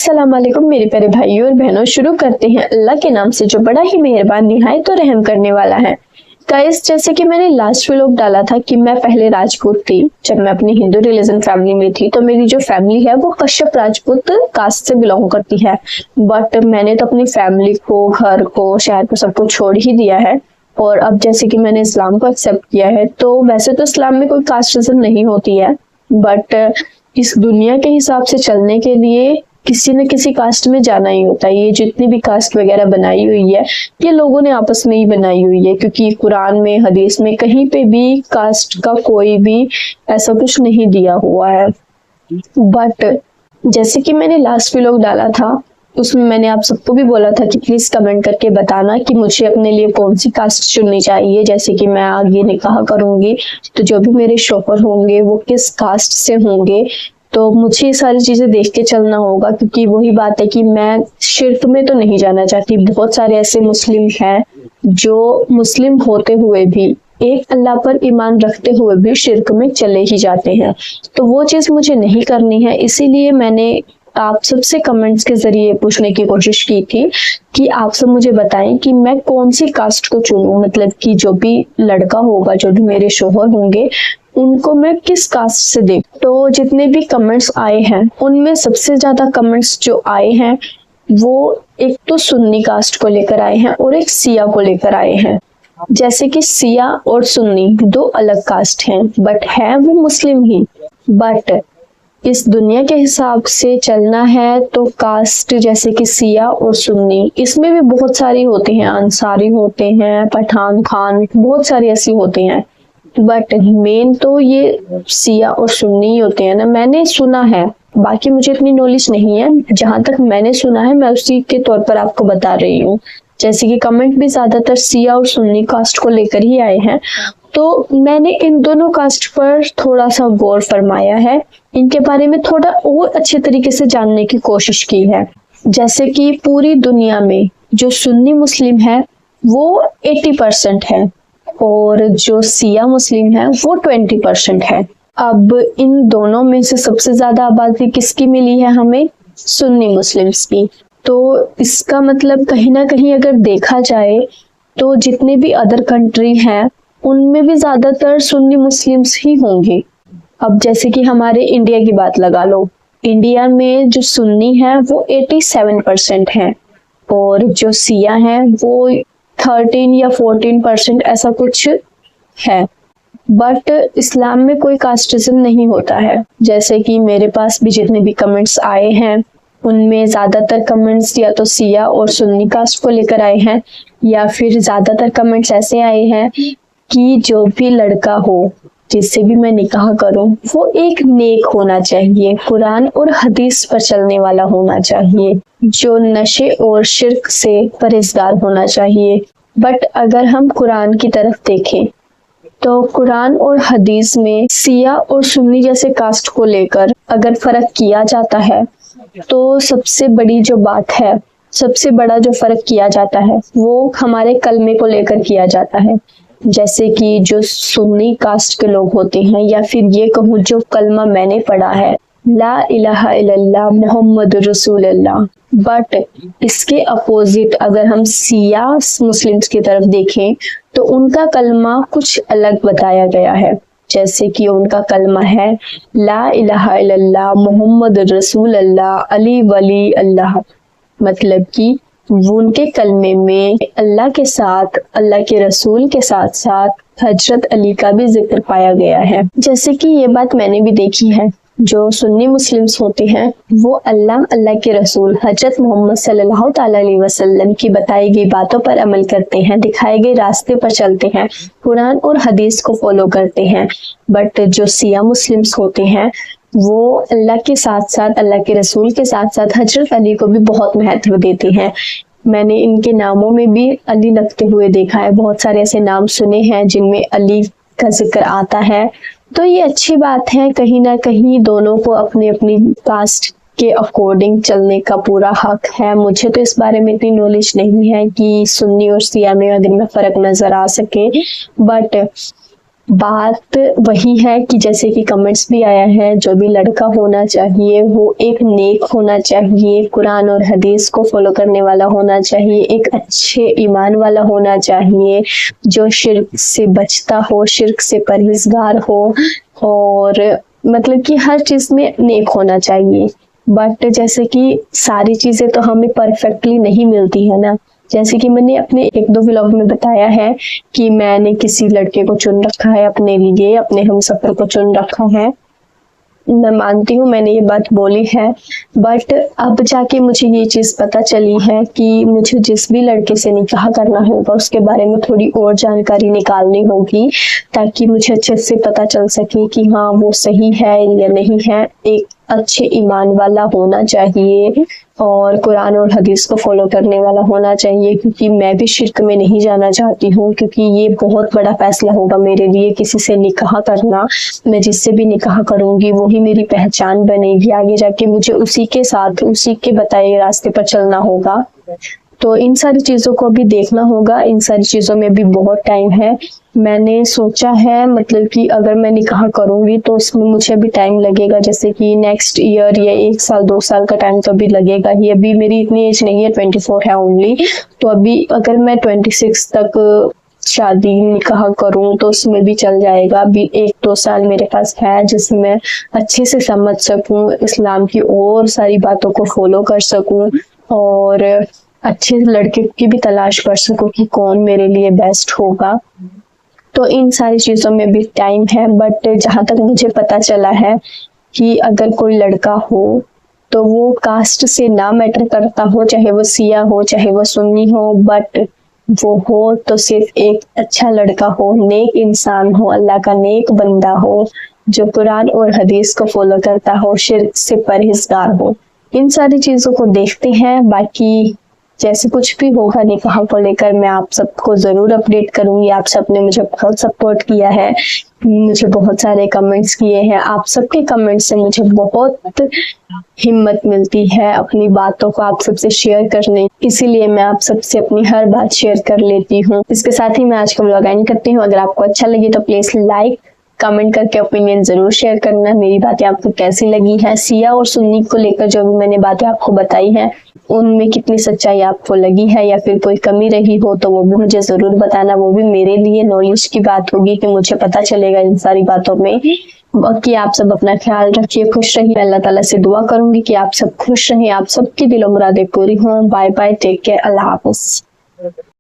अस्सलाम वालेकुम मेरे प्यारे भाइयों और बहनों। शुरू करते हैं अल्लाह के नाम से जो बड़ा ही मेहरबान निहायत तो रहम करने वाला है। गाइस, जैसे कि मैंने लास्ट व्लॉग डाला था कि मैं पहले राजपूत थी। जब मैं अपनी हिंदू रिलीजन फैमिली में थी तो मेरी जो फैमिली है वो कश्यप राजपूत कास्ट से बिलोंग करती है। बट मैंने तो अपनी फैमिली को, घर को, शहर को, सबको छोड़ ही दिया है। और अब जैसे कि मैंने इस्लाम को एक्सेप्ट किया है, तो वैसे तो इस्लाम में कोई कास्टिज्म नहीं होती है, बट इस दुनिया के हिसाब से चलने के लिए किसी न किसी कास्ट में जाना ही होता है। ये जितनी भी कास्ट वगैरह बनाई हुई है, ये लोगों ने आपस में ही बनाई हुई है, क्योंकि कुरान में, हदीस में कहीं पे भी कास्ट का कोई भी ऐसा कुछ नहीं दिया हुआ है। बट जैसे कि मैंने लास्ट व्लॉग डाला था, उसमें मैंने आप सबको भी बोला था कि प्लीज कमेंट करके बताना कि मुझे अपने लिए कौन सी कास्ट चुननी चाहिए। जैसे कि मैं आगे निकाह करूंगी तो जो भी मेरे शौहर होंगे वो किस कास्ट से होंगे, तो मुझे ये सारी चीजें देख के चलना होगा। क्योंकि वही बात है कि मैं शिर्क में तो नहीं जाना चाहती। बहुत सारे ऐसे मुस्लिम हैं जो मुस्लिम होते हुए भी, एक अल्लाह पर ईमान रखते हुए भी शिर्क में चले ही जाते हैं। तो वो चीज मुझे नहीं करनी है। इसीलिए मैंने आप सबसे कमेंट्स के जरिए पूछने की कोशिश की थी कि आप सब मुझे बताएं कि मैं कौन सी कास्ट को चुनूं। मतलब कि जो भी लड़का होगा, जो भी मेरे शौहर होंगे, उनको मैं किस कास्ट से देखूं। तो जितने भी कमेंट्स आए हैं उनमें सबसे ज्यादा कमेंट्स जो आए हैं वो एक तो सुन्नी कास्ट को लेकर आए हैं और एक सिया को लेकर आए हैं। जैसे कि सिया और सुन्नी दो अलग कास्ट हैं, बट है वो मुस्लिम ही। बट इस दुनिया के हिसाब से चलना है तो कास्ट जैसे कि सिया और सुन्नी, इसमें भी बहुत सारी होते हैं। अंसारी होते हैं, पठान, खान, बहुत सारी ऐसी होती हैं। बट मेन तो ये सिया और सुन्नी होते हैं ना, मैंने सुना है। बाकी मुझे इतनी नॉलेज नहीं है, जहां तक मैंने सुना है मैं उसी के तौर पर आपको बता रही हूँ। जैसे कि कमेंट भी ज्यादातर सिया और सुन्नी कास्ट को लेकर ही आए हैं, तो मैंने इन दोनों कास्ट पर थोड़ा सा गौर फरमाया है, इनके बारे में थोड़ा और अच्छे तरीके से जानने की कोशिश की है। जैसे कि पूरी दुनिया में जो सुन्नी मुस्लिम है वो 80% है और जो सिया मुस्लिम है वो 20% है। अब इन दोनों में से सबसे ज्यादा आबादी किसकी मिली है हमें? सुन्नी मुस्लिम्स की। तो इसका मतलब कहीं ना कहीं अगर देखा जाए तो जितने भी अदर कंट्री हैं उनमें भी ज्यादातर सुन्नी मुस्लिम्स ही होंगे। अब जैसे कि हमारे इंडिया की बात लगा लो, इंडिया में जो सुन्नी है वो 87% है और जो सिया है वो 13 या 14% ऐसा कुछ है। बट इस्लाम में कोई कास्टिज्म नहीं होता है। जैसे कि मेरे पास भी जितने भी कमेंट्स आए हैं उनमें ज्यादातर कमेंट्स या तो सिया और सुन्नी कास्ट को लेकर आए हैं, या फिर ज्यादातर कमेंट्स ऐसे आए हैं कि जो भी लड़का हो, जिससे भी मैं निकाह करूं, वो एक नेक होना चाहिए, कुरान और हदीस पर चलने वाला होना चाहिए, जो नशे और शिर्क से परहेजगार होना चाहिए। बट अगर हम कुरान की तरफ देखें तो कुरान और हदीस में सिया और सुन्नी जैसे कास्ट को लेकर अगर फर्क किया जाता है तो सबसे बड़ी जो बात है, सबसे बड़ा जो फर्क किया जाता है वो हमारे कलमे को लेकर किया जाता है। जैसे कि जो सुन्नी कास्ट के लोग होते हैं, या फिर ये कहूँ जो कलमा मैंने पढ़ा है, ला इलाहा इल्लल्लाह मोहम्मद रसूलुल्लाह, बट इसके अपोजिट अगर हम सिया मुस्लिम्स की तरफ देखें तो उनका कलमा कुछ अलग बताया गया है। जैसे कि उनका कलमा है ला इलाहा इल्लल्लाह मोहम्मद रसूलुल्लाह अली वली अल्लाह। मतलब कि वो उनके कलमे में अल्लाह के साथ, अल्लाह के रसूल के साथ साथ हजरत अली का भी जिक्र पाया गया है। जैसे कि ये बात मैंने भी देखी है, जो सुन्नी मुस्लिम्स होते हैं वो अल्लाह, अल्लाह के रसूल हजरत मोहम्मद सल्लल्लाहु अलैहि वसल्लम की बताई गई बातों पर अमल करते हैं, दिखाए गए रास्ते पर चलते हैं, कुरान और हदीस को फॉलो करते हैं। बट जो सिया मुस्लिम्स होते हैं वो अल्लाह के साथ साथ, अल्लाह के रसूल के साथ साथ हजरत अली को भी बहुत महत्व देते हैं। मैंने इनके नामों में भी अली लगते हुए देखा है। बहुत सारे ऐसे नाम सुने हैं जिनमें अली का जिक्र आता है। तो ये अच्छी बात है, कहीं ना कहीं दोनों को अपनी अपनी कास्ट के अकॉर्डिंग चलने का पूरा हक है। मुझे तो इस बारे में इतनी नॉलेज नहीं है कि सुन्नी और सिया में अगर में फर्क नजर आ सके, बट बात वही है कि जैसे कि कमेंट्स भी आया है, जो भी लड़का होना चाहिए वो एक नेक होना चाहिए, कुरान और हदीस को फॉलो करने वाला होना चाहिए, एक अच्छे ईमान वाला होना चाहिए, जो शिर्क से बचता हो, शिर्क से परहेजगार हो, और मतलब कि हर चीज में नेक होना चाहिए। बट जैसे कि सारी चीजें तो हमें परफेक्टली नहीं मिलती है ना। जैसे कि मैंने अपने 1-2 व्लॉग में बताया है कि मैंने किसी लड़के को चुन रखा है अपने लिए, अपने हमसफर को चुन रखा है। मैं मानती हूँ मैंने ये बात बोली है, बट अब जाके मुझे ये चीज पता चली है कि मुझे जिस भी लड़के से निकाह करना होगा उसके बारे में थोड़ी और जानकारी निकालनी होगी, ताकि मुझे अच्छे से पता चल सके कि हाँ वो सही है या नहीं है। एक अच्छे ईमान वाला होना चाहिए और कुरान और हदीस को फॉलो करने वाला होना चाहिए, क्योंकि मैं भी शिर्क में नहीं जाना चाहती हूँ, क्योंकि ये बहुत बड़ा फैसला होगा मेरे लिए किसी से निकाह करना। मैं जिससे भी निकाह करूंगी वही मेरी पहचान बनेगी, आगे जाके मुझे उसी के साथ उसी के बताए रास्ते पर चलना होगा। तो इन सारी चीज़ों को भी देखना होगा, इन सारी चीज़ों में भी बहुत टाइम है। मैंने सोचा है मतलब कि अगर मैं निकाह करूंगी तो उसमें मुझे भी टाइम लगेगा, जैसे कि नेक्स्ट ईयर या 1 साल 2 साल का टाइम तो अभी लगेगा ही। अभी मेरी इतनी एज नहीं है, 24 है ओनली। तो अभी अगर मैं 26 तक शादी निकाह करूं तो उसमें भी चल जाएगा। अभी 1-2 साल मेरे पास है जिसमें मैं अच्छे से समझ सकूं, इस्लाम की और सारी बातों को फॉलो कर सकूं और अच्छे लड़के की भी तलाश कर सकूं कि कौन मेरे लिए बेस्ट होगा। तो इन सारी चीज़ों में भी टाइम है। बट जहाँ तक मुझे पता चला है कि अगर कोई लड़का हो तो वो कास्ट से ना मैटर करता हो, चाहे वो सिया हो चाहे वो सुन्नी हो, बट वो हो तो सिर्फ एक अच्छा लड़का हो, नेक इंसान हो, अल्लाह का नेक बंदा हो, जो कुरान और हदीस को फॉलो करता हो, शिर्क से परहेजगार हो। इन सारी चीज़ों को देखते हैं। बाकी जैसे कुछ भी होगा निकाह को लेकर मैं आप सबको ज़रूर अपडेट करूंगी। आप सबने मुझे बहुत सपोर्ट किया है, मुझे बहुत सारे कमेंट्स किए हैं। आप सबके कमेंट्स से मुझे बहुत हिम्मत मिलती है अपनी बातों को आप सबसे शेयर करने, इसीलिए मैं आप सबसे अपनी हर बात शेयर कर लेती हूँ। इसके साथ ही मैं आज का व्लॉग एंड करती हूँ। अगर आपको अच्छा लगे तो प्लीज़ लाइक कमेंट करके ओपिनियन जरूर शेयर करना। मेरी बातें आपको कैसी लगी है, सिया और सुन्नी को लेकर जो भी मैंने बातें आपको बताई हैं उनमें कितनी सच्चाई आपको लगी है या फिर कोई कमी रही हो तो वो भी मुझे जरूर बताना। वो भी मेरे लिए नॉलेज की बात होगी कि मुझे पता चलेगा इन सारी बातों में। बाकी आप सब अपना ख्याल रखिए, खुश रहिए। अल्लाह ताला से दुआ करूंगी कि आप सब खुश रहें, आप सबकी दिलो मुरादें पूरी हों। बाय बाय, टेक केयर, अल्लाह हाफ़िज़।